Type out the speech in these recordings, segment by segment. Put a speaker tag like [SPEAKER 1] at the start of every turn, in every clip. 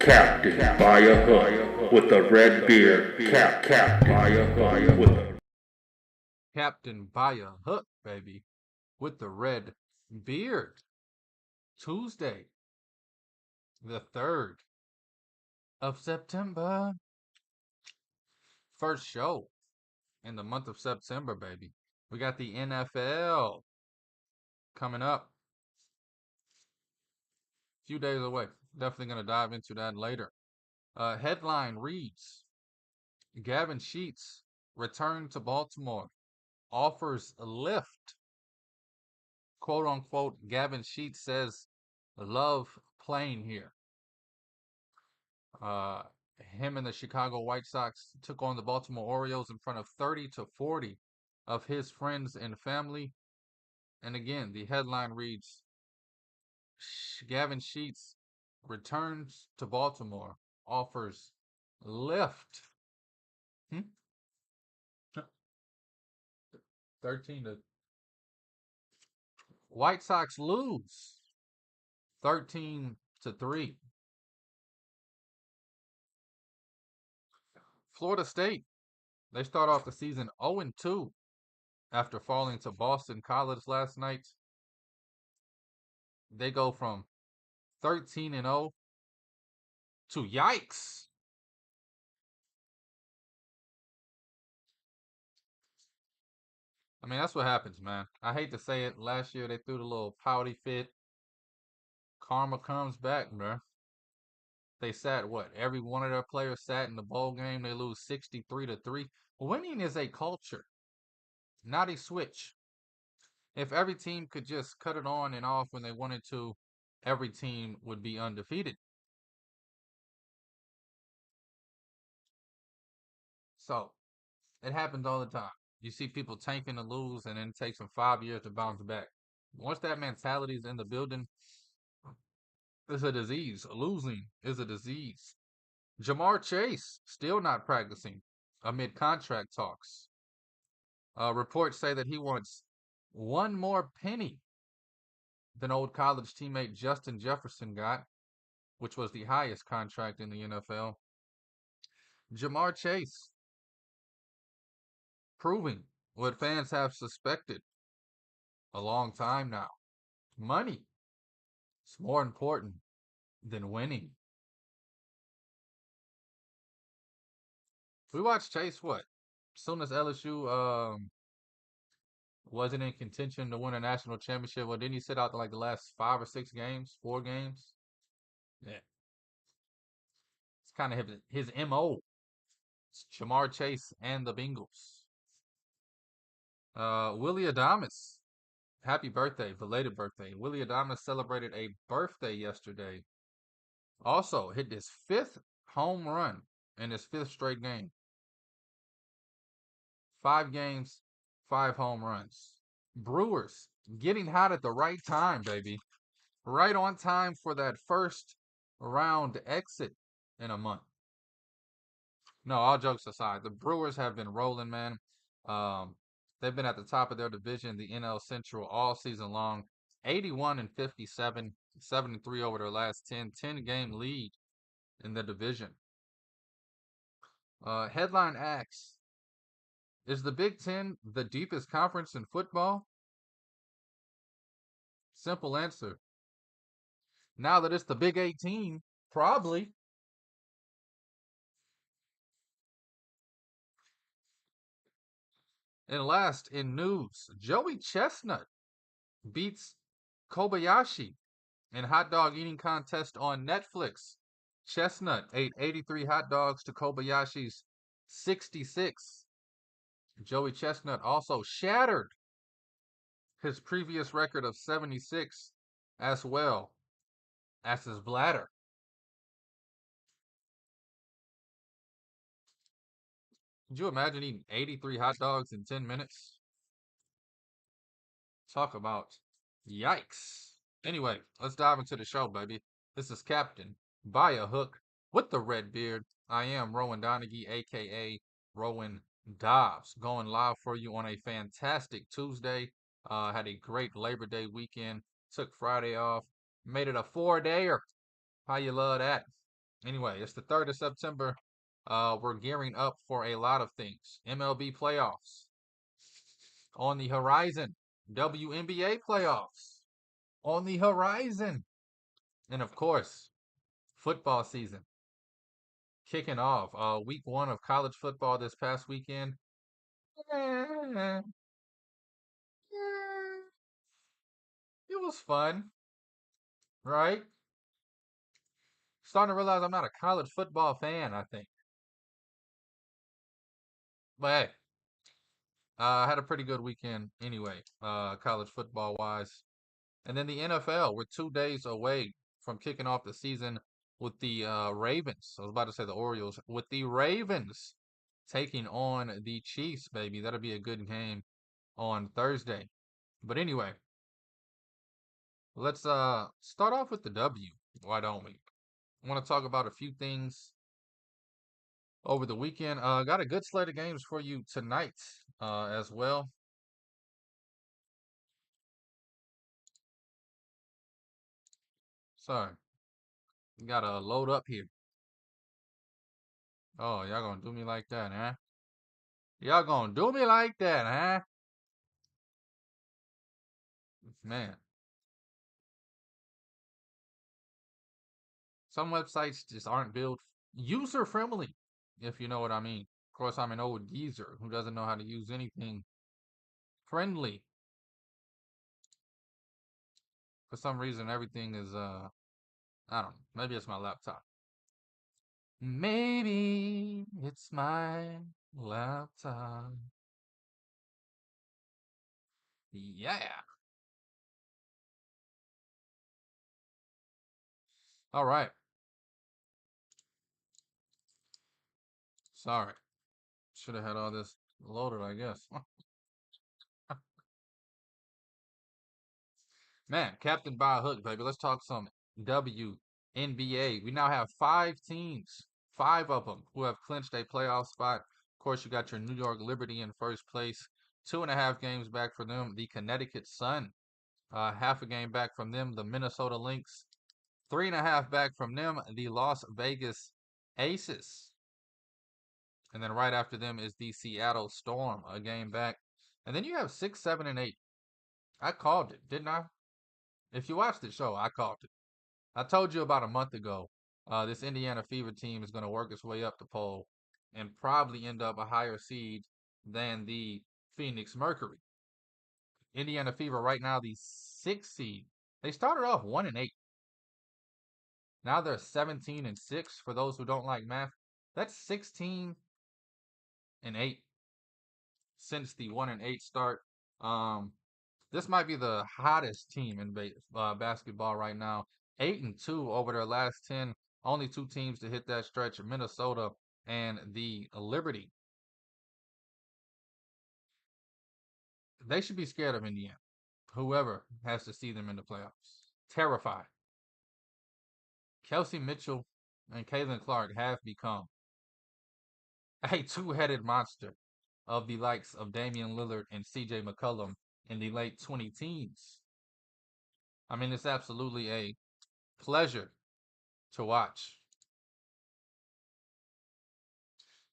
[SPEAKER 1] Captain by a hook with a red beard. Captain by a hook with a
[SPEAKER 2] Captain by a hook, baby, with the red beard. Tuesday, the 3rd of September. First show in the month of September, baby. We got the NFL coming up. A few days away. Definitely going to dive into that later. Headline reads Gavin Sheets returned to Baltimore, offers a lift. Quote unquote, Gavin Sheets says, love playing here. Him and the Chicago White Sox took on the Baltimore Orioles in front of 30 to 40 of his friends and family. And again, the headline reads Gavin Sheets returns to Baltimore, offers lift. 13 to White Sox lose 13 to 3. Florida State, they start off the season 0-2 after falling to Boston College last night. They go from 13-0 to yikes. I mean, that's what happens, man. I hate to say it. Last year, they threw the little pouty fit. Karma comes back, bro. They sat, every one of their players sat in the bowl game. They lose 63 to 3. Winning is a culture, not a switch. If every team could just cut it on and off when they wanted to, every team would be undefeated. So, it happens all the time. You see people tanking to lose, and then it takes them 5 years to bounce back. Once that mentality is in the building, it's a disease. Losing is a disease. Jamar Chase still not practicing amid contract talks. Reports say that he wants one more penny than old college teammate Justin Jefferson got, which was the highest contract in the NFL. Jamar Chase proving what fans have suspected a long time now. Money is more important than winning. We watched Chase as soon as LSU wasn't in contention to win a national championship. Well, didn't he sit out to the last 5 or 6 games, 4 games? Yeah. It's kind of his MO. It's Jamar Chase and the Bengals. Willie Adames. Happy birthday, belated birthday. Willie Adames celebrated a birthday yesterday. Also hit his 5th home run in his 5th straight game. 5 games, 5 home runs. Brewers getting hot at the right time, baby. Right on time for that first round exit in a month. No, all jokes aside, the Brewers have been rolling, man. They've been at the top of their division, the NL Central, all season long. 81-57, 7-3 over their last 10-game lead in the division. Headline asks, is the Big Ten the deepest conference in football? Simple answer. Now that it's the Big 18, probably. And last in news, Joey Chestnut beats Kobayashi in hot dog eating contest on Netflix. Chestnut ate 83 hot dogs to Kobayashi's 66. Joey Chestnut also shattered his previous record of 76 as well as his bladder. Could you imagine eating 83 hot dogs in 10 minutes? Talk about yikes. Anyway, let's dive into the show, baby. This is Captain by a hook with the red beard. I am Rowan Donaghy, aka Rowan Dobbs, going live for you on a fantastic Tuesday. Had a great Labor Day weekend. Took Friday off. Made it a 4-dayer. How you love that? Anyway, it's the 3rd of September. We're gearing up for a lot of things. MLB playoffs on the horizon. WNBA playoffs on the horizon. And of course, football season kicking off. Week 1 of college football this past weekend. Eh, it was fun, right? Starting to realize I'm not a college football fan, I think. But hey, I had a pretty good weekend anyway, college football wise. And then the NFL, we're 2 days away from kicking off the season with the Ravens. I was about to say the Orioles, with the Ravens taking on the Chiefs, baby. That'll be a good game on Thursday. But anyway, let's start off with the W. Why don't we? I want to talk about a few things over the weekend. Got a good slate of games for you tonight as well. Sorry, gotta load up here. Oh, y'all gonna do me like that, huh? Y'all gonna do me like that, huh? Man, some websites just aren't built user friendly, if you know what I mean. Of course, I'm an old geezer who doesn't know how to use anything friendly. For some reason, everything is I don't know. Maybe it's my laptop. Maybe it's my laptop. Yeah. All right. Sorry. Should have had all this loaded, I guess. Man, Captain by a hook, baby. Let's talk some WNBA. We now have 5 teams, 5 of them, who have clinched a playoff spot. Of course, you got your New York Liberty in first place, 2.5 games back for them. The Connecticut Sun, half a game back from them. The Minnesota Lynx, 3.5 back from them. The Las Vegas Aces. And then right after them is the Seattle Storm, a game back. And then you have 6, 7, and 8. I called it, didn't I? If you watched the show, I called it. I told you about a month ago, this Indiana Fever team is going to work its way up the pole and probably end up a higher seed than the Phoenix Mercury. Indiana Fever right now the 6th seed. They started off 1-8. Now they're 17-6. For those who don't like math, that's 16-8 since the 1-8 start. Um, this might be the hottest team in basketball right now. 8-2 over their last 10. Only 2 teams to hit that stretch: Minnesota and the Liberty. They should be scared of Indiana. Whoever has to see them in the playoffs, terrified. Kelsey Mitchell and Caitlin Clark have become a two-headed monster of the likes of Damian Lillard and CJ McCollum in the late 20 teens. I mean, it's absolutely a pleasure to watch.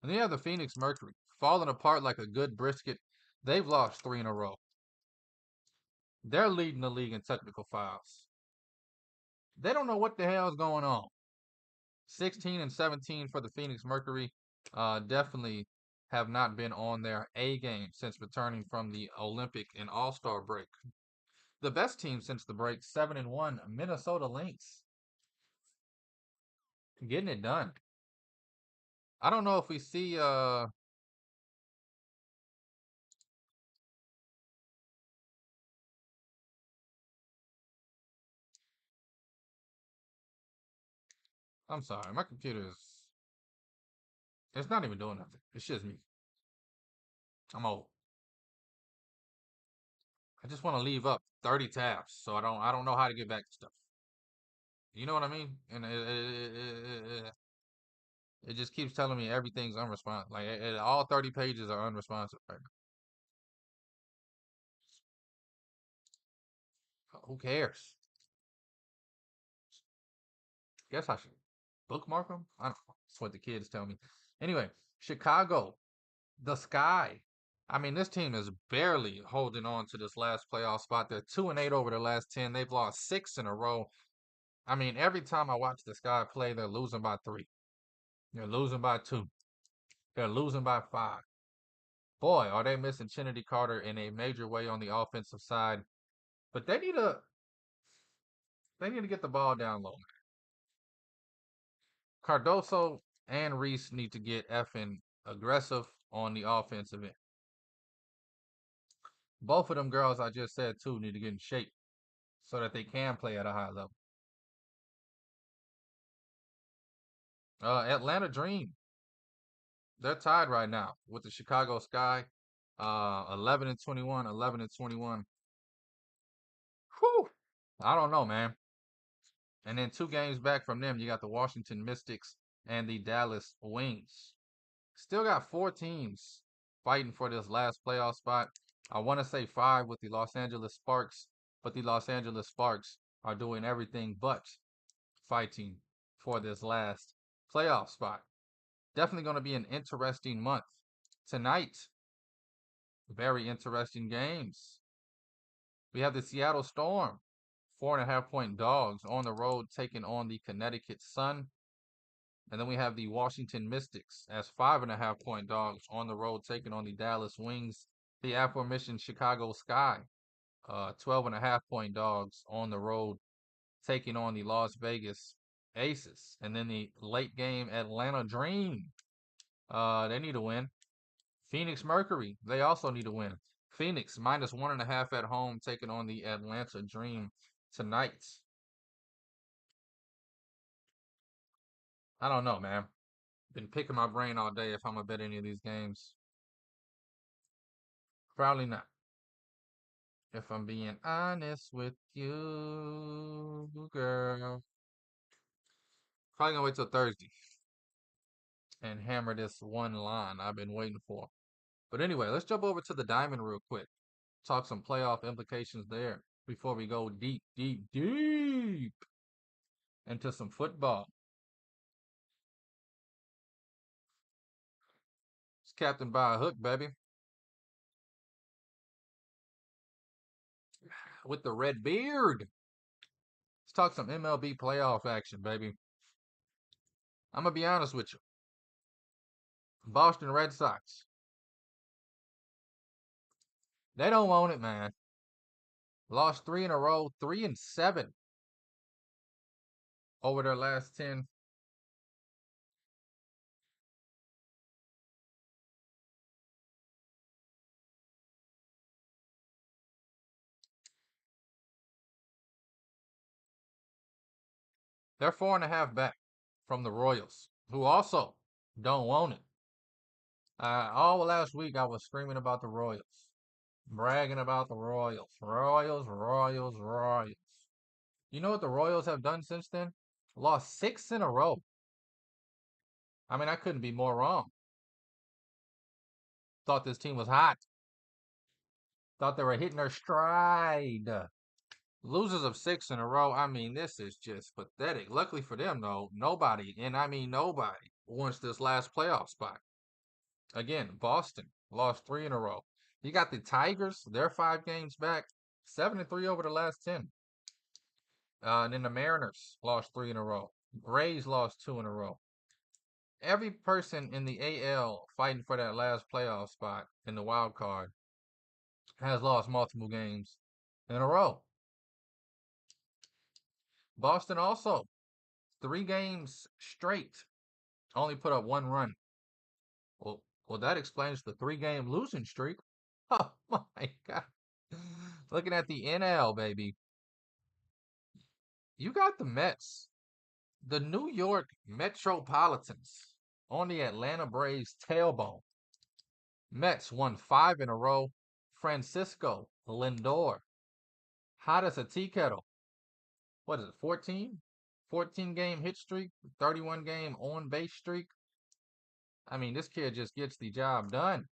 [SPEAKER 2] And then you have the Phoenix Mercury falling apart like a good brisket. They've lost 3 in a row. They're leading the league in technical fouls. They don't know what the hell is going on. 16-17 for the Phoenix Mercury. Definitely have not been on their A game since returning from the Olympic and All-Star break. The best team since the break, 7-1, Minnesota Lynx, getting it done. I don't know if we see I'm sorry, my computer is it's not even doing nothing. It's just me. I'm old. I just want to leave up 30 tabs, so I don't know how to get back to stuff. You know what I mean? And it just keeps telling me everything's unresponsive. Like all 30 pages are unresponsive right now. Who cares? Guess I should. Bookmark them? I don't know. That's what the kids tell me. Anyway, Chicago, the Sky. I mean, this team is barely holding on to this last playoff spot. They're 2-8 over the last 10. They've lost 6 in a row. I mean, every time I watch the Sky play, they're losing by 3. They're losing by 2. They're losing by 5. Boy, are they missing Kennedy Carter in a major way on the offensive side. But they need to get the ball down low. Cardoso and Reese need to get effing aggressive on the offensive end. Both of them girls I just said too need to get in shape so that they can play at a high level. Atlanta Dream, they're tied right now with the Chicago Sky. 11 and 21, 11 and 21. Whew. I don't know, man. And then 2 games back from them, you got the Washington Mystics and the Dallas Wings. Still got 4 teams fighting for this last playoff spot. I want to say 5 with the Los Angeles Sparks, but the Los Angeles Sparks are doing everything but fighting for this last playoff spot. Definitely going to be an interesting month. Tonight, very interesting games. We have the Seattle Storm, 4.5-point dogs on the road taking on the Connecticut Sun. And then we have the Washington Mystics as 5.5-point dogs on the road taking on the Dallas Wings. The aforementioned Chicago Sky, 12.5-point dogs on the road taking on the Las Vegas Aces. And then the late game Atlanta Dream, they need to win. Phoenix Mercury, they also need to win. Phoenix -1.5 at home taking on the Atlanta Dream tonight. I don't know, man. Been picking my brain all day if I'm gonna bet any of these games. Probably not. If I'm being honest with you, girl. Probably gonna wait till Thursday and hammer this one line I've been waiting for. But anyway, let's jump over to the diamond real quick. Talk some playoff implications there before we go deep, deep, deep into some football. It's captain by a hook, baby. With the red beard. Let's talk some MLB playoff action, baby. I'm gonna be honest with you. Boston Red Sox. They don't want it, man. Lost 3 in a row, 3-7 over their last 10. They're 4.5 back from the Royals, who also don't want it. All last week I was screaming about the Royals, bragging about the Royals. Royals, Royals, Royals. You know what the Royals have done since then? Lost 6 in a row. I mean, I couldn't be more wrong. Thought this team was hot. Thought they were hitting their stride. Losers of 6 in a row. I mean, this is just pathetic. Luckily for them, though, nobody, and I mean nobody, wants this last playoff spot. Again, Boston lost 3 in a row. You got the Tigers, they're 5 games back, 7-3 over the last 10. And then the Mariners lost 3 in a row. Rays lost 2 in a row. Every person in the AL fighting for that last playoff spot in the wild card has lost multiple games in a row. Boston also 3 games straight only put up 1 run. Well, that explains the 3-game losing streak. Oh my God. Looking at the NL, baby. You got the Mets, the New York Metropolitans on the Atlanta Braves tailbone. Mets won 5 in a row. Francisco Lindor, hot as a tea kettle. What is it, 14? 14-game hit streak, 31-game on base streak. I mean, this kid just gets the job done.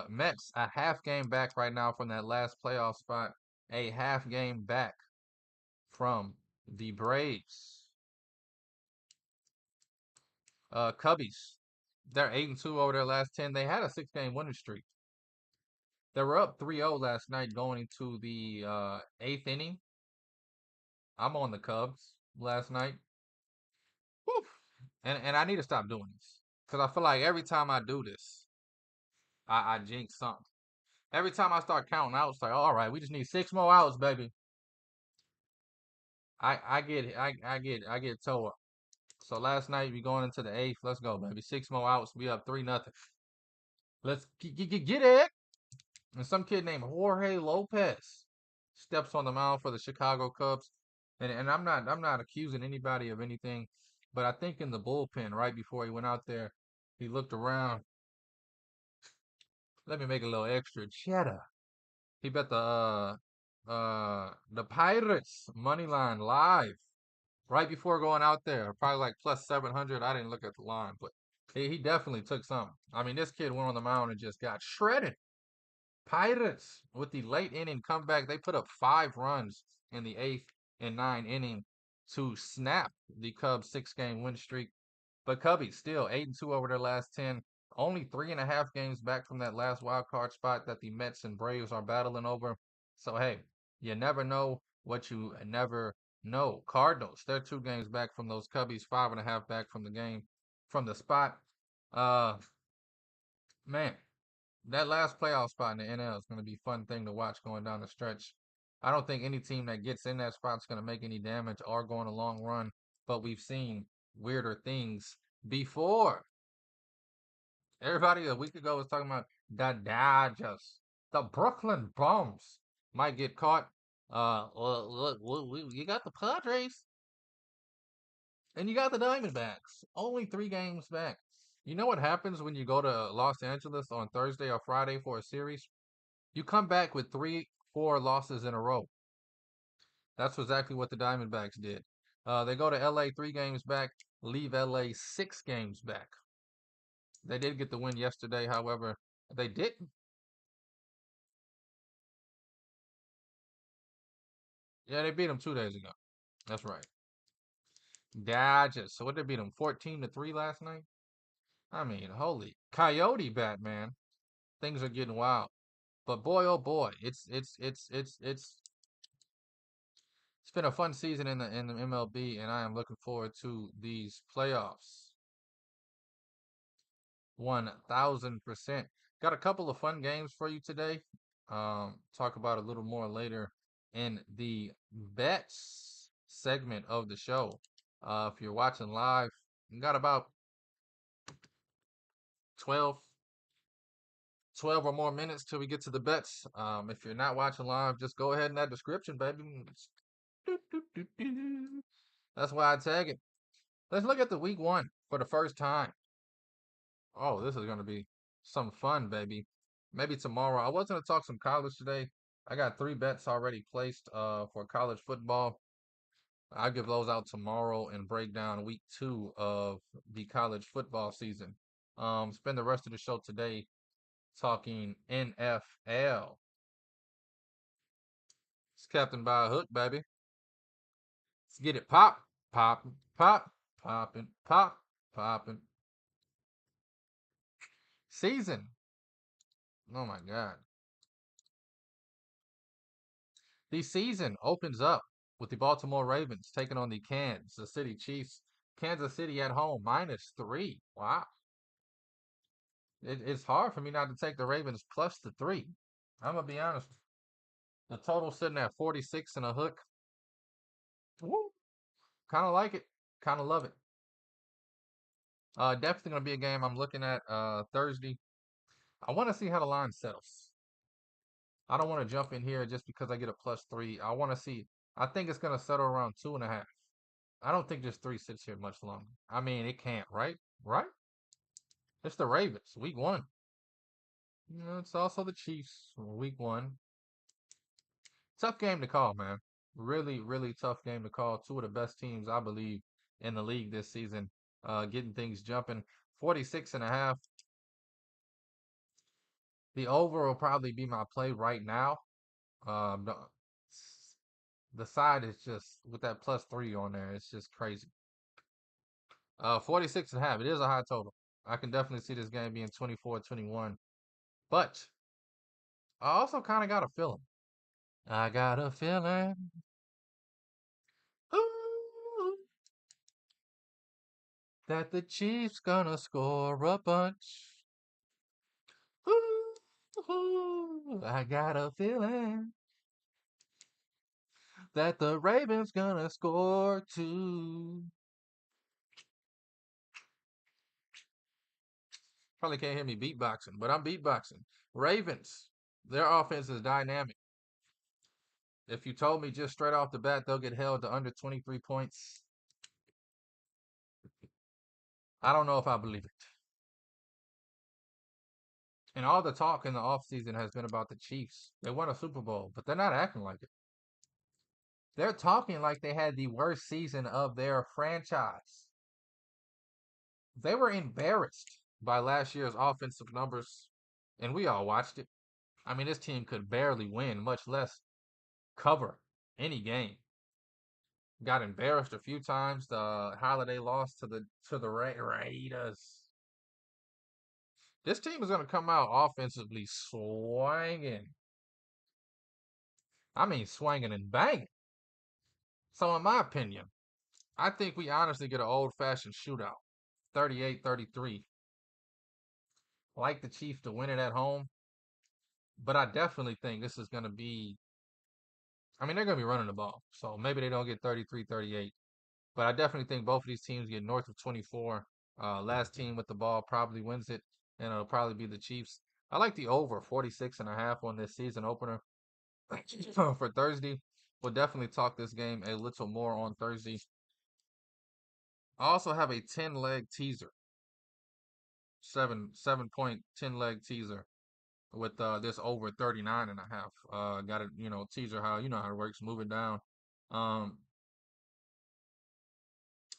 [SPEAKER 2] Mets a half game back right now from that last playoff spot. A half game back from the Braves. Cubbies. They're 8-2 over their last 10. They had a 6-game winning streak. They were up 3-0 last night going into the eighth inning. I'm on the Cubs last night. Whew. And I need to stop doing this. Because I feel like every time I do this, I jinx something. Every time I start counting out, it's like, all right, we just need 6 more outs, baby. I get toe up. So last night we going into the eighth. Let's go, baby. 6 more outs. We up 3-0. Let's get it. And some kid named Jorge Lopez steps on the mound for the Chicago Cubs. And I'm not accusing anybody of anything, but I think in the bullpen right before he went out there, he looked around. Let me make a little extra cheddar. He bet the Pirates money line live right before going out there, probably like plus 700. I didn't look at the line, but he definitely took something. I mean, this kid went on the mound and just got shredded. Pirates with the late inning comeback, they put up 5 runs in the eighth and ninth inning to snap the Cubs 6-game win streak. But Cubbies still 8-2 over their last 10, only 3.5 games back from that last wild card spot that the Mets and Braves are battling over. So hey, you never know what you never know. Cardinals, they're 2 games back from those Cubbies, 5.5 back from the game from the spot. Uh Man, that last playoff spot in the NL is going to be a fun thing to watch going down the stretch. I don't think any team that gets in that spot is going to make any damage or go on a long run, but we've seen weirder things before. Everybody a week ago was talking about the Dodgers, the Brooklyn Bums might get caught. You got the Padres and you got the Diamondbacks. Only 3 games back. You know what happens when you go to Los Angeles on Thursday or Friday for a series? You come back with 3, 4 losses in a row. That's exactly what the Diamondbacks did. They go to LA 3 games back, leave LA 6 games back. They did get the win yesterday, however, they didn't. Yeah, they beat them 2 days ago. That's right. Dodgers. So what, they beat them 14-3 last night? I mean, holy coyote Batman. Things are getting wild. But boy, oh boy, it's been a fun season in the MLB, and I am looking forward to these playoffs. 1000%. Got a couple of fun games for you today. Talk about a little more later in the bets segment of the show. If you're watching live, you got about 12, 12 or more minutes till we get to the bets. If you're not watching live, just go ahead in that description, baby. That's why I tag it. Let's look at the week 1 for the first time. Oh, this is going to be some fun, baby. Maybe tomorrow. I was going to talk some college today. I got 3 bets already placed for college football. I'll give those out tomorrow and break down week 2 of the college football season. Spend the rest of the show today talking NFL. It's Captain by a Hook, baby. Let's get it pop, popping, pop, popping, pop, popping. Season. Oh my God. The season opens up with the Baltimore Ravens taking on the Kansas City Chiefs. Kansas City at home, -3. Wow. It's hard for me not to take the Ravens plus the 3. I'm going to be honest. The total sitting at 46 and a hook. Woo. Kind of like it. Kind of love it. Definitely going to be a game I'm looking at Thursday. I want to see how the line settles. I don't want to jump in here just because I get a +3. I want to see. I think it's going to settle around 2.5. I don't think this 3 sits here much longer. I mean, it can't, right? Right? It's the Ravens, week 1. You know, it's also the Chiefs, week 1. Tough game to call, man. Really, really tough game to call. 2 of the best teams, I believe, in the league this season. Getting things jumping. 46.5. The over will probably be my play right now. Um, The side is just with that +3 on there. It's just crazy. 46.5. It is a high total. I can definitely see this game being 24-21. But I also kind of got a feeling. I got a feeling. Ooh, that the Chiefs gonna score a bunch. Ooh, I got a feeling that the Ravens gonna score too. Probably can't hear me beatboxing, but I'm beatboxing. Ravens, their offense is dynamic. If you told me just straight off the bat they'll get held to under 23 points, I don't know if I believe it. And all the talk in the offseason has been about the Chiefs. They won a Super Bowl, but they're not acting like it. They're talking like they had the worst season of their franchise. They were embarrassed by last year's offensive numbers, and we all watched it. I mean, this team could barely win, much less cover any game. Got embarrassed a few times. The Holiday lost to the Raiders. This team is going to come out offensively swinging. I mean, swinging and banging. So, in my opinion, I think we honestly get an old fashioned shootout 38-33. Like the Chiefs to win it at home. But I definitely think this is going to be. I mean, they're going to be running the ball. So maybe they don't get 33-38. But I definitely think both of these teams get north of 24. Last team with the ball probably wins it, and it'll probably be the Chiefs. I like the over 46.5 on this season opener for Thursday. We'll definitely talk this game a little more on Thursday. I also have a 10-leg teaser, 7 point 10-leg teaser with this over 39.5. Got to teaser how it works, move it down. Um,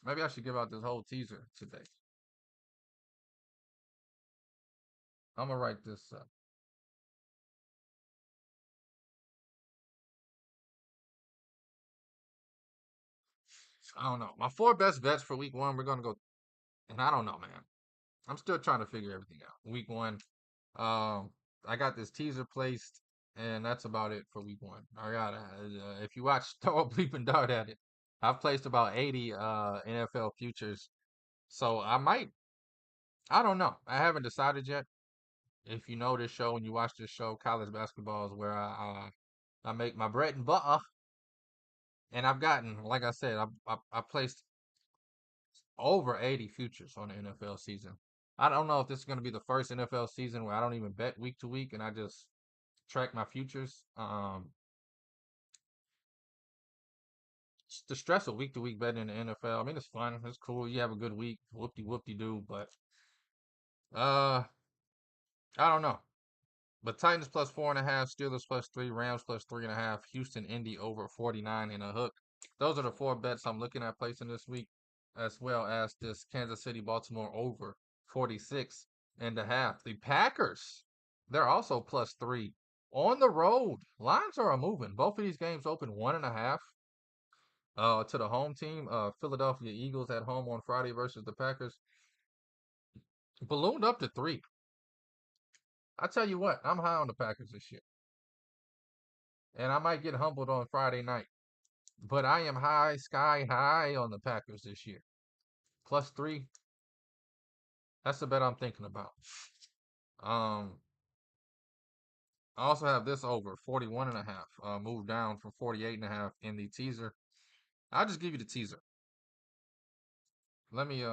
[SPEAKER 2] Maybe I should give out this whole teaser today. I'm gonna write this up. I don't know. My four best bets for week one, we're gonna go, and I don't know, man. I'm still trying to figure everything out. Week one, I got this teaser placed, and that's about it for week one. I got if you watch throw a bleeping dart at it, I've placed about 80 NFL futures, so I don't know. I haven't decided yet. If you know this show and you watch this show, college basketball is where I make my bread and butter. And I've gotten, like I said, I placed over 80 futures on the NFL season. I don't know if this is going to be the first NFL season where I don't even bet week to week and I just track my futures. The stress of week to week betting in the NFL. I mean, it's fun, it's cool. You have a good week, whoop de do. But uh, I don't know. But Titans +4.5, Steelers +3, Rams +3.5, Houston, Indy over 49 and a hook. Those are the four bets I'm looking at placing this week, as well as this Kansas City, Baltimore over 46.5. The Packers, they're also +3 on the road. Lines are moving. Both of these games open 1.5. To the home team, Philadelphia Eagles at home on Friday versus the Packers, ballooned up to 3. I tell you what, I'm high on the Packers this year, and I might get humbled on Friday night. But I am high, sky high on the Packers this year. +3. That's the bet I'm thinking about. Um, I also have this over 41.5. Moved down from 48.5 in the teaser. I'll just give you the teaser. Let me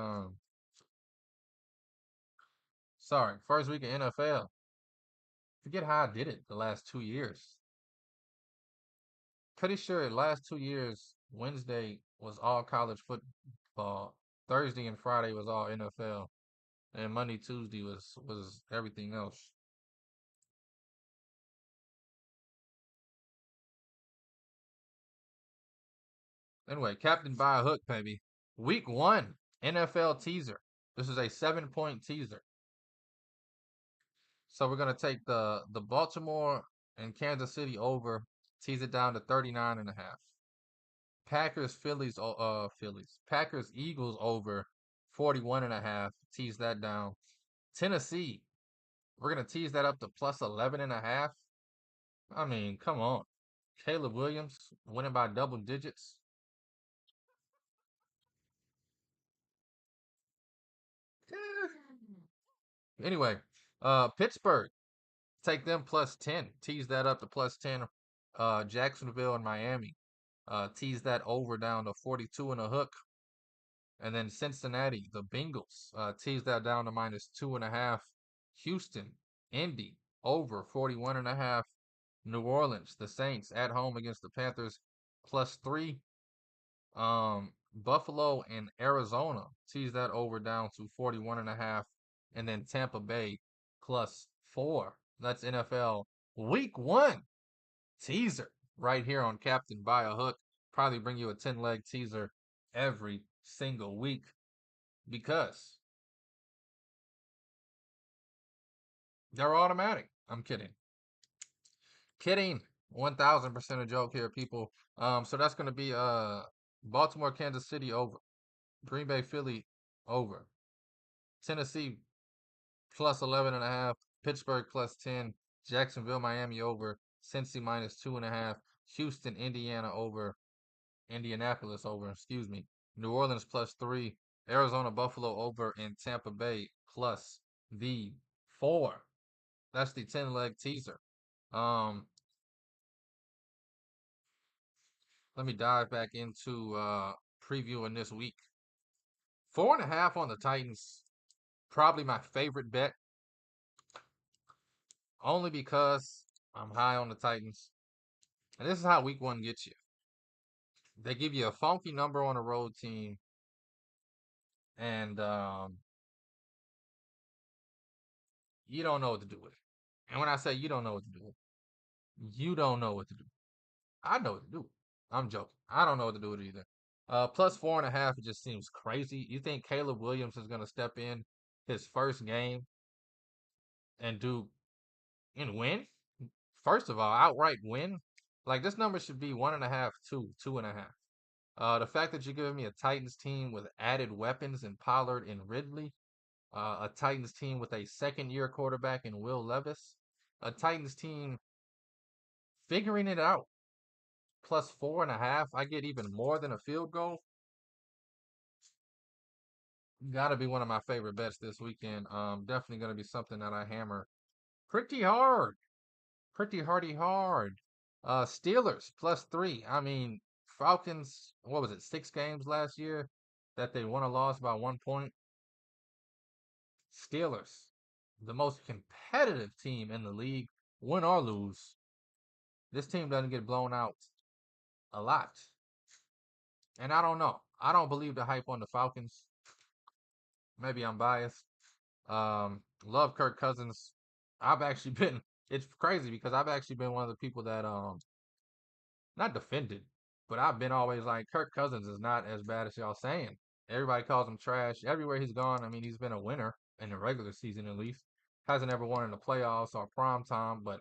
[SPEAKER 2] sorry, first week of NFL. Forget how I did it the last 2 years. Pretty sure the last 2 years, Wednesday was all college football. Thursday and Friday was all NFL. And Monday, Tuesday was everything else. Anyway, Captain by a hook, baby. Week one, NFL teaser. This is a 7 point teaser. So we're gonna take the Baltimore and Kansas City over, tease it down to 39.5. Packers Eagles over 41.5. Tease that down. Tennessee, we're gonna tease that up to plus 11.5. I mean, come on. Caleb Williams winning by double digits. Anyway, Pittsburgh, take them plus 10. Tease that up to plus 10. Jacksonville and Miami. Tease that over down to 42 and a hook. And then Cincinnati, the Bengals, tease that down to minus 2.5. Houston, Indy, over 41.5. New Orleans, the Saints at home against the Panthers, plus 3. Buffalo and Arizona, tease that over down to 41.5. And then Tampa Bay, plus 4. That's NFL Week 1 teaser right here on Captain Buy a Hook. Probably bring you a 10-leg teaser every single week because they're automatic. I'm kidding. Kidding. 1000% a joke here, people. So that's gonna be Baltimore, Kansas City over. Green Bay, Philly over. Tennessee plus 11.5. Pittsburgh plus 10. Jacksonville, Miami over. Cincy minus 2.5. Houston, Indiana over. Indianapolis over, excuse me. New Orleans plus 3. Arizona, Buffalo over, and Tampa Bay plus the 4. That's the 10-leg teaser. Let me dive back into previewing this week. 4.5 on the Titans. Probably my favorite bet. Only because I'm high on the Titans. And this is how week 1 gets you. They give you a funky number on a road team. And you don't know what to do with it. And when I say you don't know what to do with it, you don't know what to do. I know what to do. I'm joking. I don't know what to do with it either. Plus 4.5, it just seems crazy. You think Caleb Williams is going to step in his first game and and win? First of all, outright win? Like, this number should be 1.5, 2, 2.5. The fact that you're giving me a Titans team with added weapons in Pollard and Ridley, a Titans team with a second-year quarterback in Will Levis, a Titans team figuring it out, plus 4.5. I get even more than a field goal. Got to be one of my favorite bets this weekend. Definitely going to be something that I hammer pretty hard. Pretty hardy hard. Steelers plus 3. I mean, Falcons, what was it, 6 games last year that they won or lost by 1 point? Steelers, the most competitive team in the league, win or lose. This team doesn't get blown out a lot. And I don't know. I don't believe the hype on the Falcons. Maybe I'm biased. Love Kirk Cousins. I've actually been, it's crazy because I've actually been one of the people that not defended, but I've been always like Kirk Cousins is not as bad as y'all saying. Everybody calls him trash. Everywhere he's gone, I mean, he's been a winner in the regular season at least. Hasn't ever won in the playoffs or prime time, but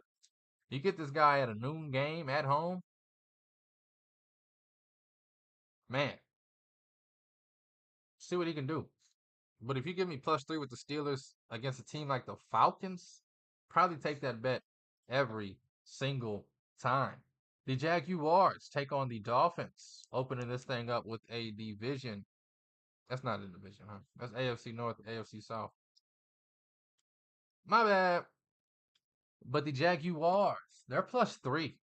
[SPEAKER 2] you get this guy at a noon game at home, man, see what he can do. But if you give me plus 3 with the Steelers against a team like the Falcons, probably take that bet every single time. The Jaguars take on the Dolphins, opening this thing up with a division. That's not a division, huh? That's AFC North, AFC South. My bad. But the Jaguars, they're plus 3.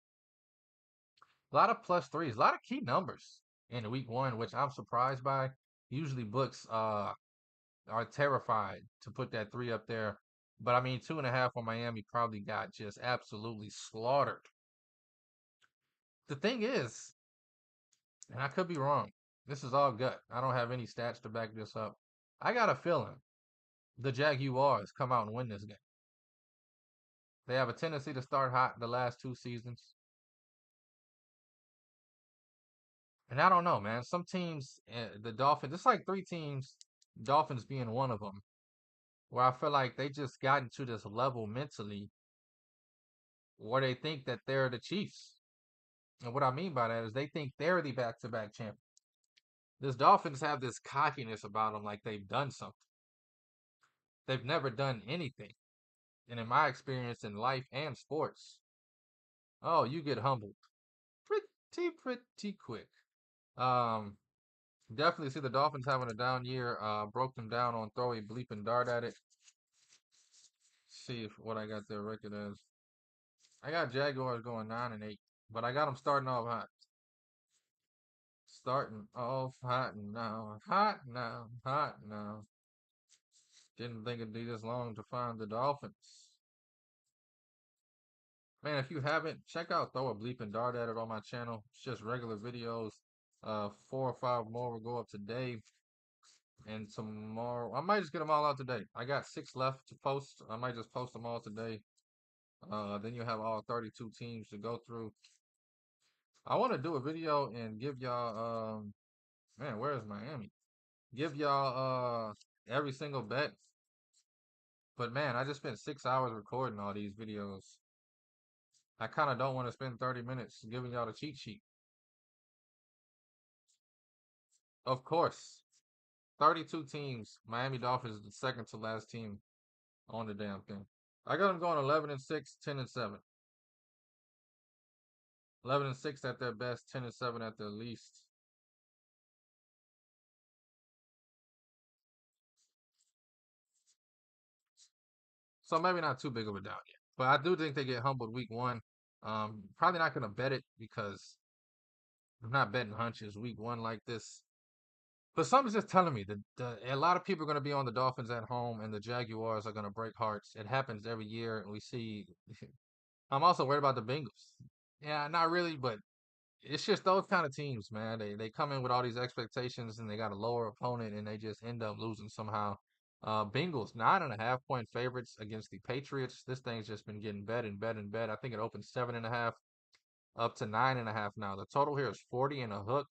[SPEAKER 2] A lot of plus 3s, a lot of key numbers in week 1, which I'm surprised by. Usually books are terrified to put that 3 up there. But I mean, 2.5 on Miami probably got just absolutely slaughtered. The thing is, and I could be wrong. This is all gut. I don't have any stats to back this up. I got a feeling the Jaguars come out and win this game. They have a tendency to start hot the last 2 seasons. And I don't know, man. Some teams, the Dolphins, it's like 3 teams, Dolphins being one of them, where I feel like they just gotten to this level mentally where they think that they're the Chiefs. And what I mean by that is they think they're the back-to-back champion. This Dolphins have this cockiness about them like they've done something. They've never done anything. And in my experience in life and sports, oh, you get humbled pretty quick. Um, Definitely see the Dolphins having a down year. Broke them down on throw a bleeping dart at it. See if what I got their record as. I got Jaguars going 9-8, but I got them starting off hot. Starting off hot now, hot now, hot now. Didn't think it'd be this long to find the Dolphins. Man, if you haven't, check out Throw a Bleeping Dart at it on my channel. It's just regular videos. 4 or 5 more will go up today. And tomorrow, I might just get them all out today. I got 6 left to post. I might just post them all today. Then you'll have all 32 teams to go through. I want to do a video and give y'all, man, where is Miami? Give y'all every single bet. But man, I just spent 6 hours recording all these videos. I kind of don't want to spend 30 minutes giving y'all the cheat sheet. Of course, 32 teams. Miami Dolphins is the second to last team on the damn thing. I got them going 11-6, 10-7. 11-6 at their best, 10-7 at their least. So maybe not too big of a down yet. But I do think they get humbled week 1. Probably not gonna bet it because I'm not betting hunches week 1 like this. But something's just telling me that a lot of people are going to be on the Dolphins at home, and the Jaguars are going to break hearts. It happens every year, and we see. I'm also worried about the Bengals. Yeah, not really, but it's just those kind of teams, man. They come in with all these expectations, and they got a lower opponent, and they just end up losing somehow. Bengals 9.5 point favorites against the Patriots. This thing's just been getting bet and bet and bet. I think it opened 7.5 up to 9.5 now. The total here is 40 and a hook.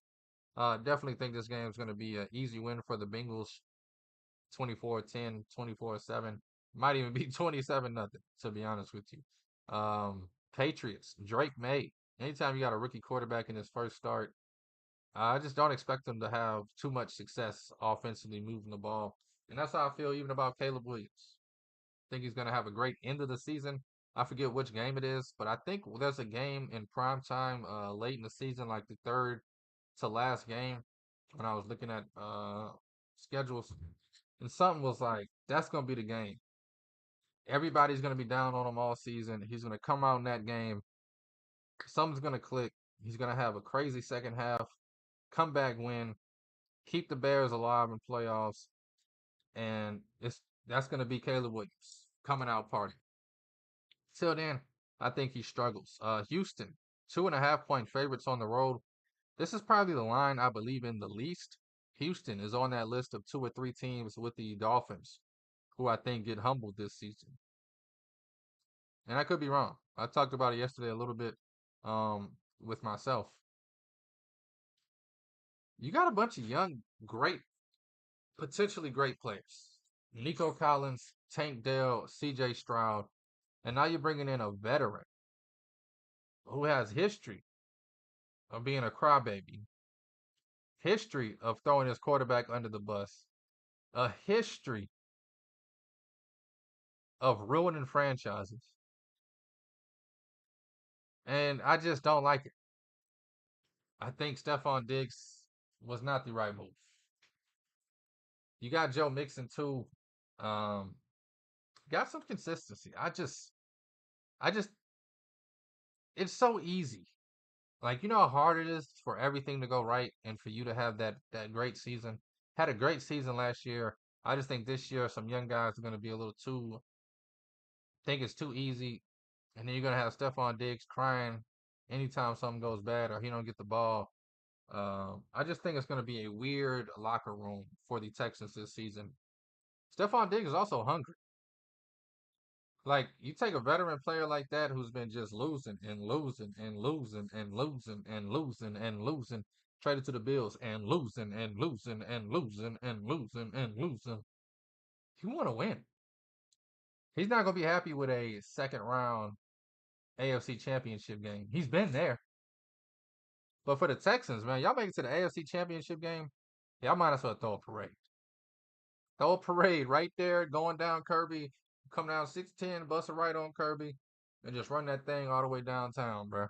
[SPEAKER 2] Definitely think this game is going to be an easy win for the Bengals. 24-10, 24-7. Might even be 27-0, to be honest with you. Patriots, Drake May. Anytime you got a rookie quarterback in his first start, I just don't expect him to have too much success offensively moving the ball. And that's how I feel even about Caleb Williams. I think he's going to have a great end of the season. I forget which game it is, but I think there's a game in prime time late in the season, like the third to last game when I was looking at schedules, and something was like, that's gonna be the game. Everybody's gonna be down on him all season. He's gonna come out in that game. Something's gonna click. He's gonna have a crazy second half, comeback win, keep the Bears alive in playoffs, and that's gonna be Caleb Williams coming out party. Till then, I think he struggles. Houston, 2.5 point favorites on the road. This is probably the line I believe in the least. Houston is on that list of 2 or 3 teams with the Dolphins who I think get humbled this season. And I could be wrong. I talked about it yesterday a little bit with myself. You got a bunch of young, great, potentially great players. Nico Collins, Tank Dell, CJ Stroud. And now you're bringing in a veteran who has history of being a crybaby, history of throwing his quarterback under the bus, a history of ruining franchises. And I just don't like it. I think Stephon Diggs was not the right move. You got Joe Mixon too. Um, got some consistency. I just, it's so easy. Like, you know how hard it is for everything to go right and for you to have that great season. Had a great season last year. I just think this year some young guys are going to be a little too think it's too easy, and then you're gonna have Stephon Diggs crying anytime something goes bad or he don't get the ball. I just think it's gonna be a weird locker room for the Texans this season. Stephon Diggs is also hungry. Like, you take a veteran player like that who's been just losing and losing and losing and losing and losing and losing, traded to the Bills and losing and losing and losing and losing and losing. You want to win. He's not gonna be happy with a second round AFC Championship game. He's been there. But for the Texans, man, y'all make it to the AFC Championship game. Y'all might as well throw a parade. Throw a parade right there, going down Kirby, come down 610, bust it right on Kirby, and just run that thing all the way downtown, bro.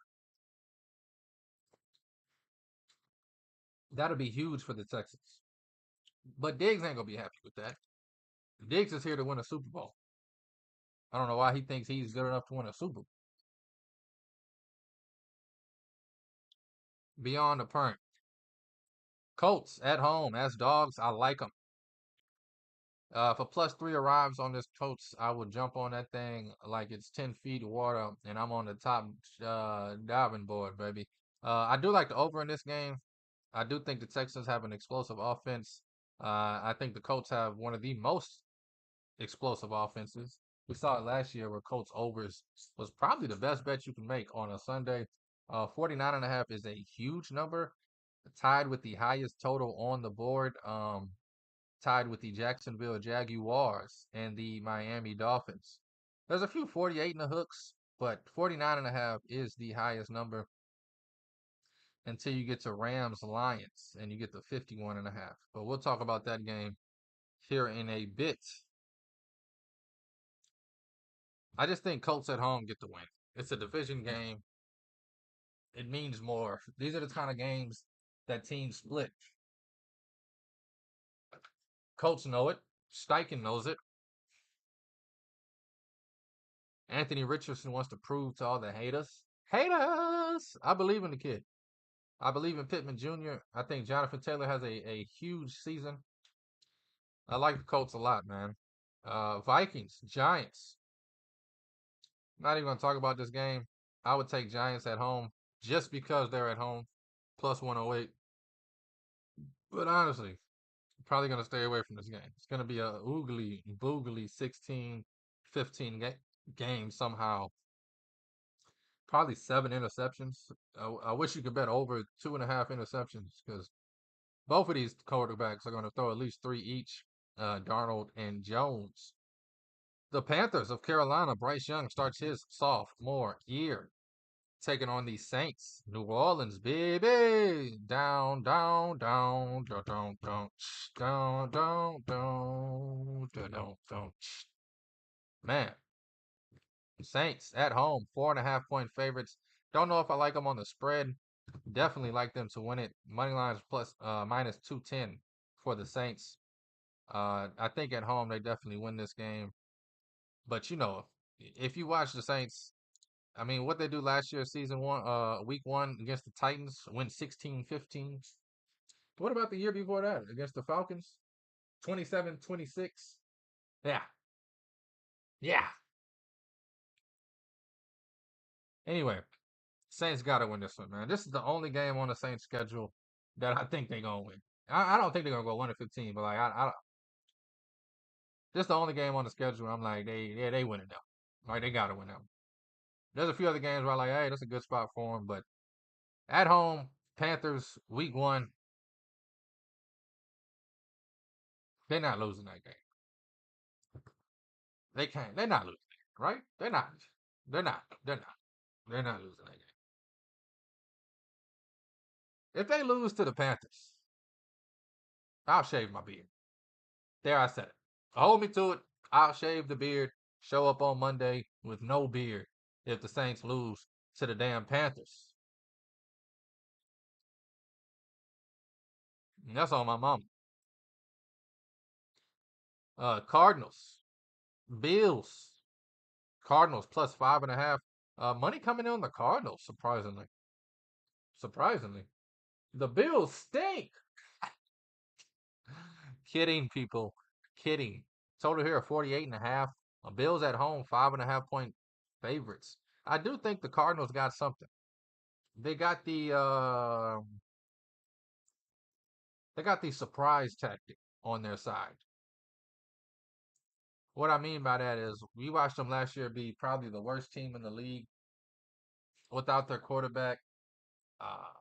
[SPEAKER 2] That'll be huge for the Texans. But Diggs ain't gonna be happy with that. Diggs is here to win a Super Bowl. I don't know why he thinks he's good enough to win a Super Bowl. Beyond the point. Colts at home as dogs. I like them. If a +3 arrives on this Colts, I will jump on that thing like it's 10 feet of water, and I'm on the top diving board, baby. I do like the over in this game. I do think the Texans have an explosive offense. I think the Colts have one of the most explosive offenses. We saw it last year where Colts overs was probably the best bet you can make on a Sunday. 49.5 is a huge number, tied with the highest total on the board, tied with the Jacksonville Jaguars and the Miami Dolphins. There's a few 48 in the hooks, but 49.5 is the highest number until you get to Rams Lions and you get to 51.5. But we'll talk about that game here in a bit. I just think Colts at home get the win. It's a division game. It means more. These are the kind of games that teams split. Colts know it. Steichen knows it. Anthony Richardson wants to prove to all the haters. Haters! I believe in the kid. I believe in Pittman Jr. I think Jonathan Taylor has a huge season. I like the Colts a lot, man. Vikings, Giants. Not even going to talk about this game. I would take Giants at home just because they're at home. +108. But honestly, probably going to stay away from this game. It's going to be a oogly, boogly 16-15 game somehow. Probably 7 interceptions. I wish you could bet over 2.5 interceptions because both of these quarterbacks are going to throw at least 3 each, Darnold and Jones. The Panthers of Carolina, Bryce Young starts his sophomore year, taking on the Saints. New Orleans, baby. Down, down, down, down, down, down, down, down, down, down, down. Man, Saints at home, 4.5 point favorites. Don't know if I like them on the spread. Definitely like them to win it. Money lines plus -210 for the Saints. I think at home they definitely win this game. But if you watch the Saints, I mean, what they do last year, week 1 against the Titans, win 16-15. What about the year before that against the Falcons? 27-26. Yeah. Yeah. Anyway, Saints got to win this one, man. This is the only game on the Saints schedule that I think they're going to win. I don't think they're going to go 1-15, but like, this is the only game on the schedule I'm like, they win it now. Like, they got to win them. There's a few other games where I'm like, hey, that's a good spot for them, but at home, Panthers, week 1, they're not losing that game. They can't. They're not losing it, right? They're not. They're not. They're not. They're not losing that game. If they lose to the Panthers, I'll shave my beard. There, I said it. Hold me to it. I'll shave the beard. Show up on Monday with no beard if the Saints lose to the damn Panthers. And that's on my mama. Cardinals, Bills, Cardinals +5.5. Money coming in on the Cardinals, surprisingly. Surprisingly. The Bills stink. Kidding, people. Kidding. Total here of 48.5. Bills at home, 5.5 point favorites. I do think the Cardinals got something. They got the surprise tactic on their side. What I mean by that is we watched them last year be probably the worst team in the league without their quarterback,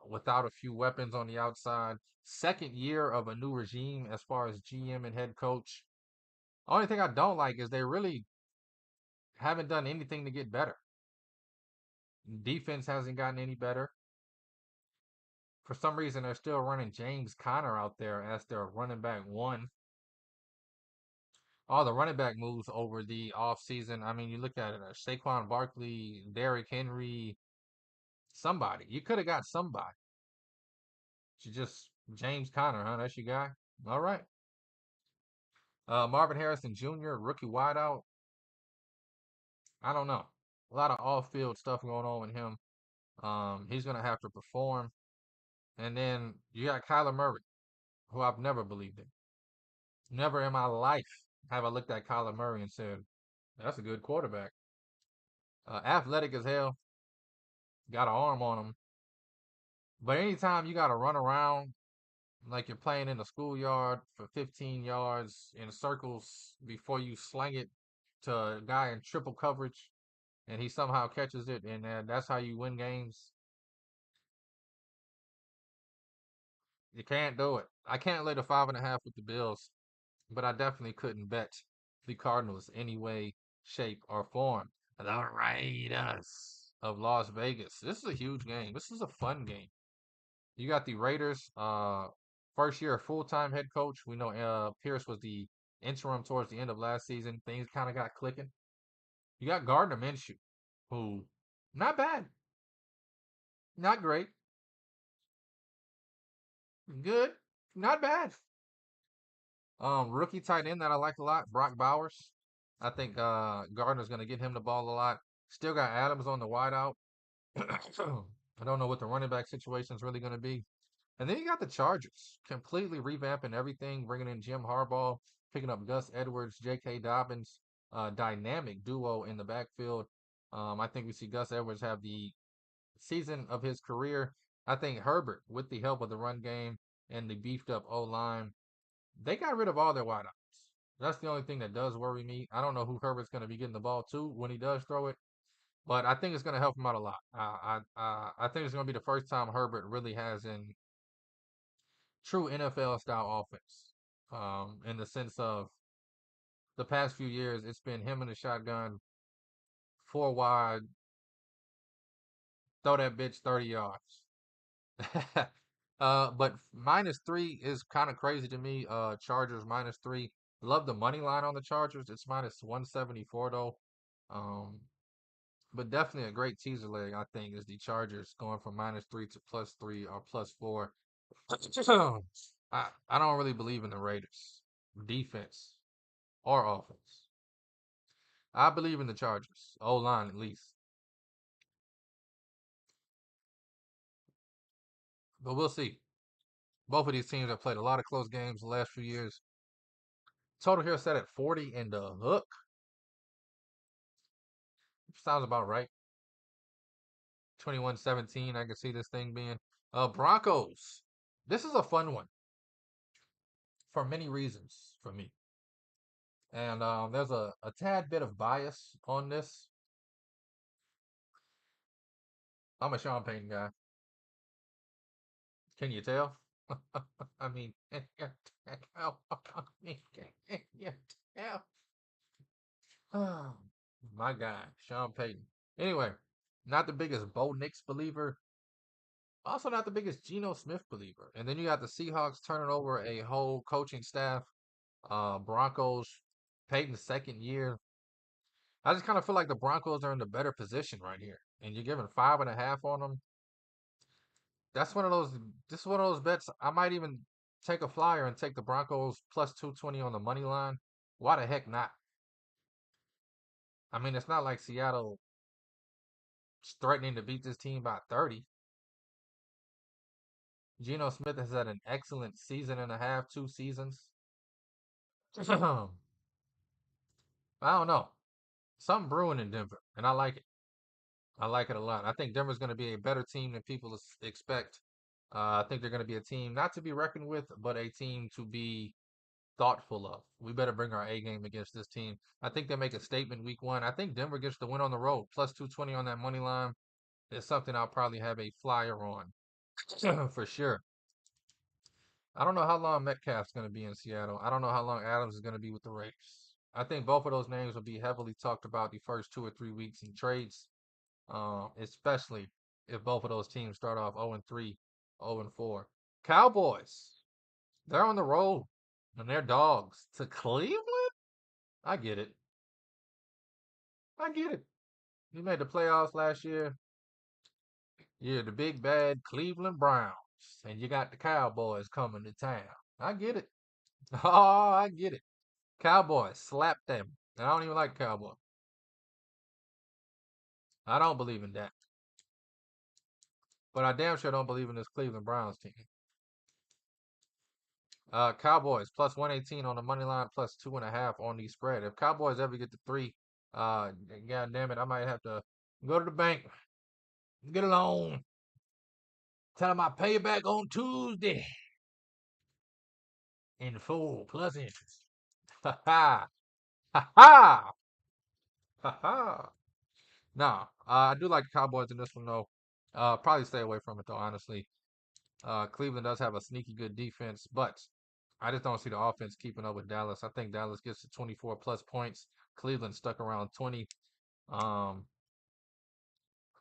[SPEAKER 2] without a few weapons on the outside. Second year of a new regime as far as GM and head coach. Only thing I don't like is they really haven't done anything to get better. Defense hasn't gotten any better. For some reason, they're still running James Conner out there as their running back one. All the running back moves over the offseason. I mean, you look at it, Saquon Barkley, Derrick Henry, somebody. You could have got somebody. You just James Conner, huh? That's your guy. All right. Marvin Harrison Jr., rookie wideout. I don't know. A lot of off-field stuff going on with him. He's gonna have to perform. And then you got Kyler Murray, who I've never believed in. Never in my life have I looked at Kyler Murray and said, "That's a good quarterback." Athletic as hell, got an arm on him. But anytime you got to run around like you're playing in the schoolyard for 15 yards in circles before you slang it to a guy in triple coverage, and he somehow catches it, and that's how you win games. You can't do it. I can't lay the 5.5 with the Bills, but I definitely couldn't bet the Cardinals any way, shape, or form. The Raiders of Las Vegas. This is a huge game. This is a fun game. You got the Raiders, first year full-time head coach. We know Pierce was the interim towards the end of last season. Things kind of got clicking. You got Gardner Minshew, who not bad, not great, good, not bad. Rookie tight end that I like a lot, Brock Bowers. I think Gardner's gonna get him the ball a lot. Still got Adams on the wideout. I don't know what the running back situation is really gonna be. And then you got the Chargers completely revamping everything, bringing in Jim Harbaugh, picking up Gus Edwards, J.K. Dobbins, dynamic duo in the backfield. I think we see Gus Edwards have the season of his career. I think Herbert, with the help of the run game and the beefed up O line, they got rid of all their wideouts. That's the only thing that does worry me. I don't know who Herbert's going to be getting the ball to when he does throw it, but I think it's going to help him out a lot. I think it's going to be the first time Herbert really has an true NFL style offense. In the sense of the past few years, it's been him in the shotgun, four wide, throw that bitch 30 yards. But -3 is kind of crazy to me. Chargers -3. Love the money line on the Chargers. It's -174 though. Um, but definitely a great teaser leg, I think, is the Chargers going from -3 to +3 or +4. I don't really believe in the Raiders defense or offense. I believe in the Chargers, O line at least. But we'll see. Both of these teams have played a lot of close games the last few years. Total here set at 40 in the hook. Sounds about right. 21-17, I can see this thing being. Broncos. This is a fun one for many reasons for me. And there's a tad bit of bias on this. I'm a Sean Payton guy. Can you tell? I mean, can you tell? I mean, can you tell? Oh, my guy, Sean Payton. Anyway, not the biggest Bo Nix believer. Also, not the biggest Geno Smith believer. And then you got the Seahawks turning over a whole coaching staff. Broncos, Peyton's second year. I just kind of feel like the Broncos are in the better position right here. And you're giving 5.5 on them. That's one of those. This is one of those bets. I might even take a flyer and take the Broncos +220 on the money line. Why the heck not? I mean, it's not like Seattle's threatening to beat this team by 30. Geno Smith has had an excellent season and a half, 2 seasons. I don't know. Something brewing in Denver, and I like it. I like it a lot. I think Denver's going to be a better team than people expect. I think they're going to be a team not to be reckoned with, but a team to be thoughtful of. We better bring our A game against this team. I think they make a statement week one. I think Denver gets the win on the road. +220 on that money line is something I'll probably have a flyer on for sure. I don't know how long Metcalf's going to be in Seattle. I don't know how long Adams is going to be with the Raiders. I think both of those names will be heavily talked about the first 2 or 3 weeks in trades, especially if both of those teams start off 0-3 0-4. Cowboys, they're on the road and they're dogs to Cleveland. I get it. I get it. You made the playoffs last year. You're the big bad Cleveland Browns, and you got the Cowboys coming to town. I get it. Oh, I get it. Cowboys, slap them. And I don't even like Cowboys. I don't believe in that. But I damn sure don't believe in this Cleveland Browns team. Cowboys plus 118 on the money line, plus 2.5 on the spread. If Cowboys ever get to 3, god damn it, I might have to go to the bank, get a loan, tell them I pay it back on Tuesday in full plus interest. Ha ha, ha ha, ha ha. Nah, I do like the Cowboys in this one though. Probably stay away from it though, honestly. Cleveland does have a sneaky good defense, but I just don't see the offense keeping up with Dallas. I think Dallas gets to 24 plus points. Cleveland stuck around 20. Um,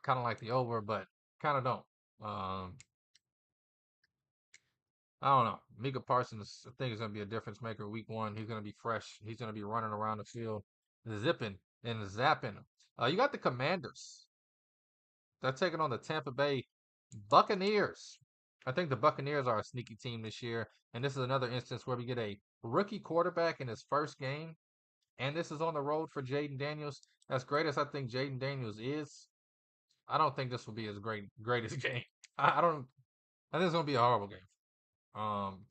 [SPEAKER 2] kind of like the over, but kind of don't. I don't know. Micah Parsons, I think, is going to be a difference maker week 1. He's going to be fresh. He's going to be running around the field, zipping and zapping. You got the Commanders. They're taking on the Tampa Bay Buccaneers. I think the Buccaneers are a sneaky team this year, and this is another instance where we get a rookie quarterback in his first game, and this is on the road for Jaden Daniels. As great as I think Jaden Daniels is, I don't think this will be his greatest game. I don't. I think it's gonna be a horrible game.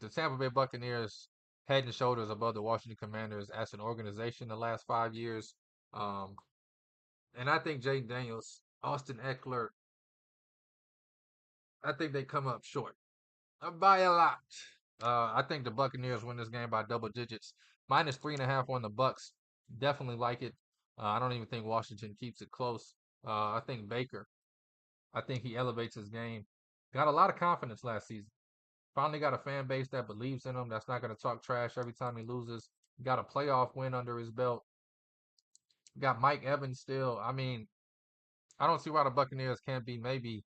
[SPEAKER 2] The Tampa Bay Buccaneers head and shoulders above the Washington Commanders as an organization the last 5 years. Um, and I think Jaden Daniels, Austin Eckler, I think they come up short by a lot. I think the Buccaneers win this game by double digits. Minus 3.5 on the Bucks. Definitely like it. I don't even think Washington keeps it close. I think Baker. I think he elevates his game. Got a lot of confidence last season. Finally got a fan base that believes in him. That's not going to talk trash every time he loses. Got a playoff win under his belt. Got Mike Evans still. I mean, I don't see why the Buccaneers can't be maybe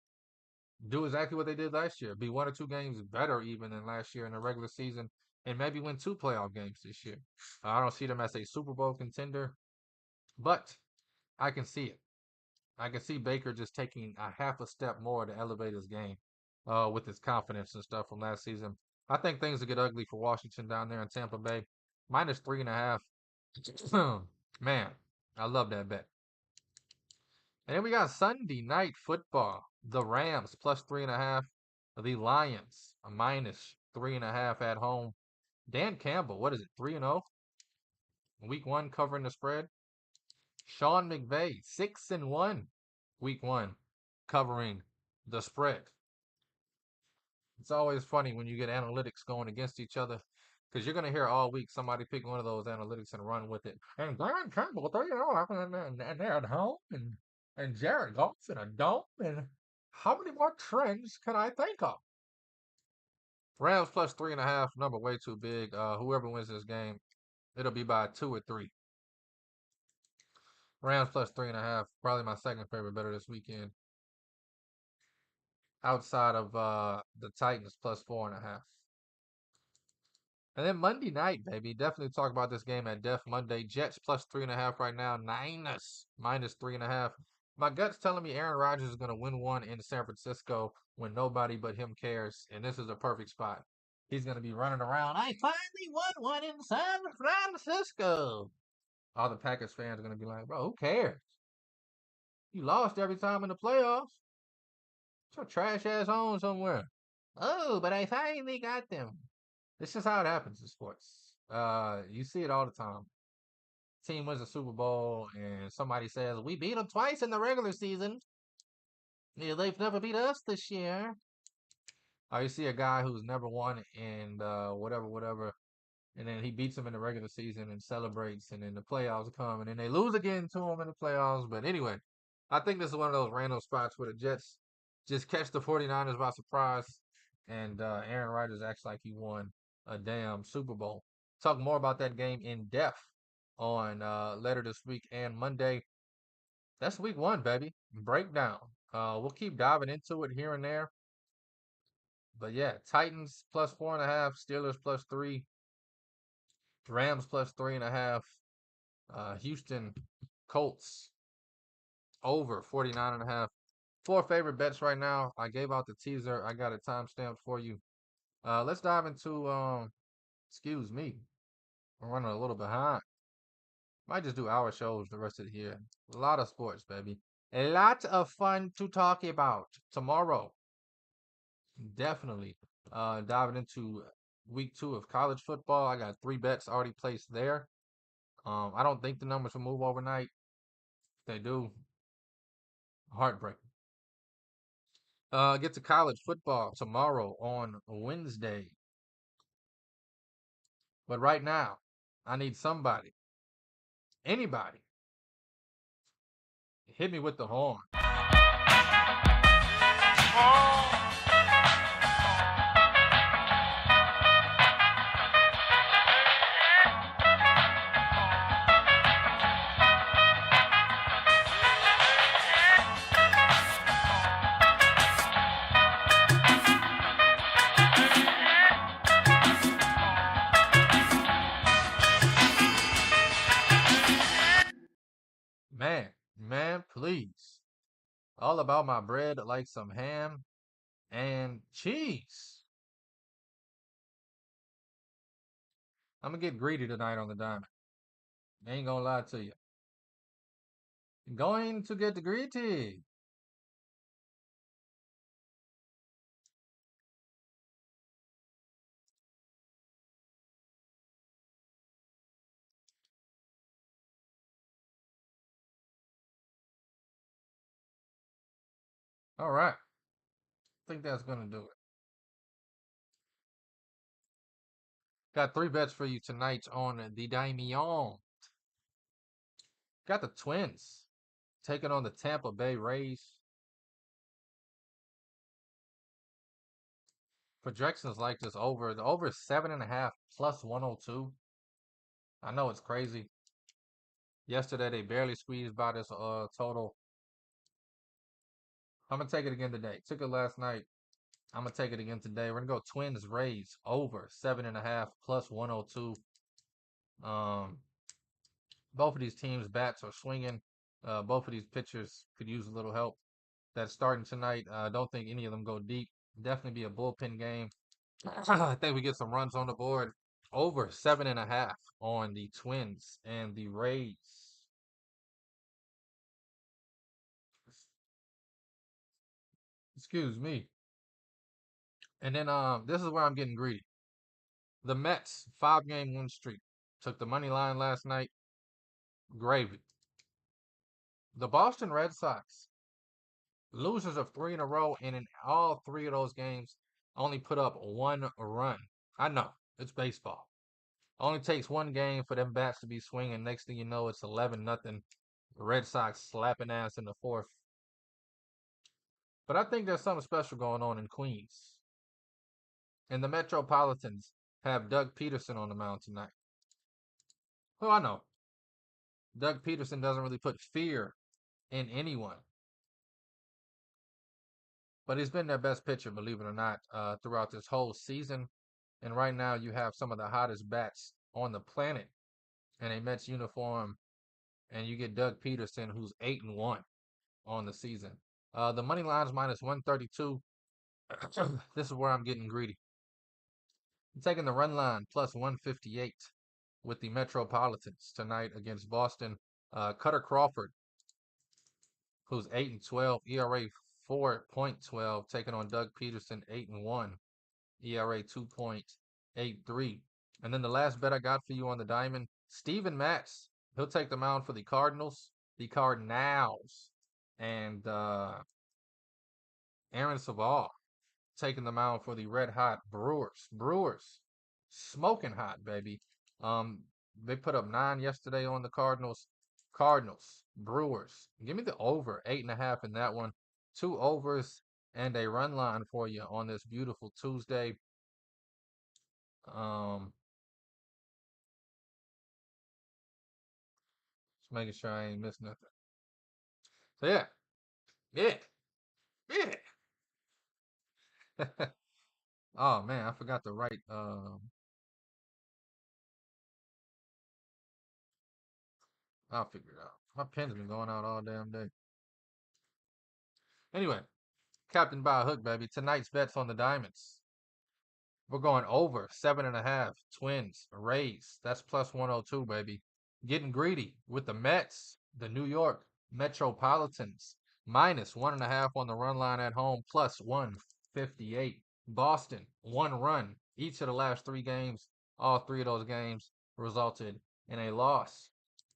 [SPEAKER 2] do exactly what they did last year. Be 1 or 2 games better even than last year in the regular season, and maybe win 2 playoff games this year. I don't see them as a Super Bowl contender, but I can see it. I can see Baker just taking a half a step more to elevate his game with his confidence and stuff from last season. I think things will get ugly for Washington down there in Tampa Bay. Minus 3.5. Man, I love that bet. And then we got Sunday night football. The Rams plus 3.5. The Lions a minus 3.5 at home. Dan Campbell, what is it? 3-0. Week 1 covering the spread. Sean McVay 6-1. Week 1 covering the spread. It's always funny when you get analytics going against each other because you're going to hear all week somebody pick one of those analytics and run with it. And Dan Campbell, 3-0, and they're at home, and Jared Goff's in a dome, and how many more trends can I think of? Rams plus 3.5, number way too big. Whoever wins this game, it'll be by 2 or 3. Rams plus 3.5, probably my second favorite better this weekend. Outside of the Titans plus 4.5. And then Monday night, baby. Definitely talk about this game at Def Monday. Jets plus 3.5 right now. Niners minus 3.5. My gut's telling me Aaron Rodgers is going to win one in San Francisco when nobody but him cares. And this is a perfect spot. He's going to be running around. I finally won one in San Francisco. All the Packers fans are going to be like, bro, who cares? You lost every time in the playoffs. It's your trash ass home somewhere. Oh, but I finally got them. This is how it happens in sports. You see it all the time. Team wins a Super Bowl, and somebody says, "We beat them twice in the regular season. Yeah, they've never beat us this year." Or you see a guy who's never won and whatever, and then he beats them in the regular season and celebrates, and then the playoffs come, and then they lose again to him in the playoffs. But anyway, I think this is one of those random spots where the Jets just catch the 49ers by surprise, and Aaron Rodgers acts like he won a damn Super Bowl. Talk more about that game in depth on later this week and Monday. That's week 1, baby. Breakdown. We'll keep diving into it here and there. But yeah, Titans plus 4.5, Steelers plus 3, Rams plus 3.5, Houston Colts over 49.5. Four favorite bets right now. I gave out the teaser. I got it timestamped for you. Let's dive into excuse me. I'm running a little behind. Might just do hour shows the rest of the year. A lot of sports, baby. A lot of fun to talk about tomorrow. Definitely. Diving into week 2 of college football. I got 3 bets already placed there. I don't think the numbers will move overnight. If they do, heartbreaking. Get to college football tomorrow on Wednesday. But right now, I need somebody, anybody, hit me with the horn. Man, please. All about my bread like some ham and cheese. I'm gonna get greedy tonight on the diamond. Ain't gonna lie to you. Going to get greedy. All right. I think that's gonna do it. Got 3 bets for you tonight on the Daimion. Got the Twins taking on the Tampa Bay Rays. Projections like this over. The over is 7.5 plus 102. I know it's crazy. Yesterday they barely squeezed by this total. I'm gonna take it again today. Took it last night. I'm gonna take it again today. We're gonna go Twins Rays over 7.5 plus 102. Both of these teams' bats are swinging. Both of these pitchers could use a little help. That's starting tonight. I don't think any of them go deep. Definitely be a bullpen game. I think we get some runs on the board. Over 7.5 on the Twins and the Rays. Excuse me. And then this is where I'm getting greedy. The Mets 5-game win streak. Took the money line last night. Gravy. The Boston Red Sox, losers of 3 in a row, and in all 3 of those games, only put up 1 run. I know it's baseball. Only takes 1 game for them bats to be swinging. Next thing you know, it's 11-0. Red Sox slapping ass in the 4th. But I think there's something special going on in Queens. And the Metropolitans have Doug Peterson on the mound tonight. Well, I know. Doug Peterson doesn't really put fear in anyone. But he's been their best pitcher, believe it or not, throughout this whole season. And right now, you have some of the hottest bats on the planet in a Mets uniform. And you get Doug Peterson, who's 8-1 on the season. The money line's minus 132. This is where I'm getting greedy. I'm taking the run line plus 158 with the Metropolitans tonight against Boston. Cutter Crawford, who's 8-12, ERA 4.12, taking on Doug Peterson, 8-1, ERA 2.83. And then the last bet I got for you on the diamond, Steven Matz. He'll take the mound for the Cardinals, and Aaron Savall taking the mound for the red hot Brewers. Brewers, smoking hot, baby. They put up 9 yesterday on the Cardinals. Cardinals, Brewers. Give me the over 8.5 in that one. 2 overs and a run line for you on this beautiful Tuesday. Just making sure I ain't missing nothing. So yeah. Oh man, I forgot to write. I'll figure it out. My pen's been going out all damn day. Anyway, Captain by a hook, baby. Tonight's bets on the diamonds. We're going over 7.5. Twins, Rays. That's plus 102, baby. Getting greedy with the Mets, the New York Metropolitans, minus 1.5 on the run line at home, plus 158. Boston, 1 run. Each of the last 3 games, all 3 of those games resulted in a loss.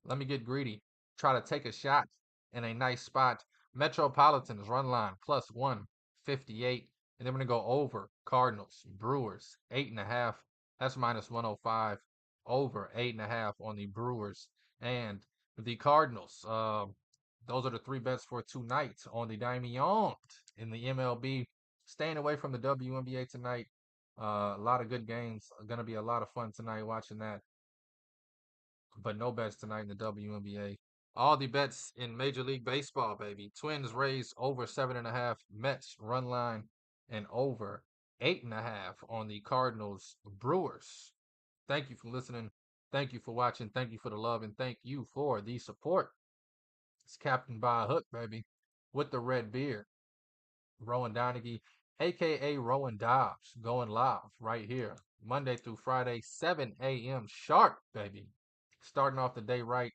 [SPEAKER 2] Let me get greedy. Try to take a shot in a nice spot. Metropolitans run line plus 158. And then we're gonna go over Cardinals, Brewers, 8.5. That's minus 105. Over 8.5 on the Brewers and the Cardinals. Those are the 3 bets for tonight on the Diamond in the MLB. Staying away from the WNBA tonight. A lot of good games. Gonna be a lot of fun tonight watching that. But no bets tonight in the WNBA. All the bets in Major League Baseball, baby. Twins raise over 7.5. Mets run line and over 8.5 on the Cardinals Brewers. Thank you for listening. Thank you for watching. Thank you for the love and thank you for the support. It's Captain by a Hook, baby, with the red beard. Rowan Donaghy, aka Rowan Dobbs, going live right here, Monday through Friday, 7 a.m. sharp, baby. Starting off the day right,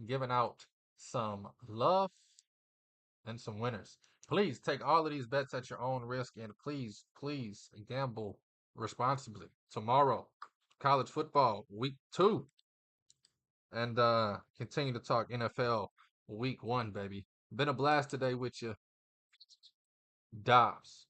[SPEAKER 2] giving out some love and some winners. Please take all of these bets at your own risk and please, please gamble responsibly. Tomorrow, college football, week 2, and continue to talk NFL week 1, baby. Been a blast today with you, Dobbs.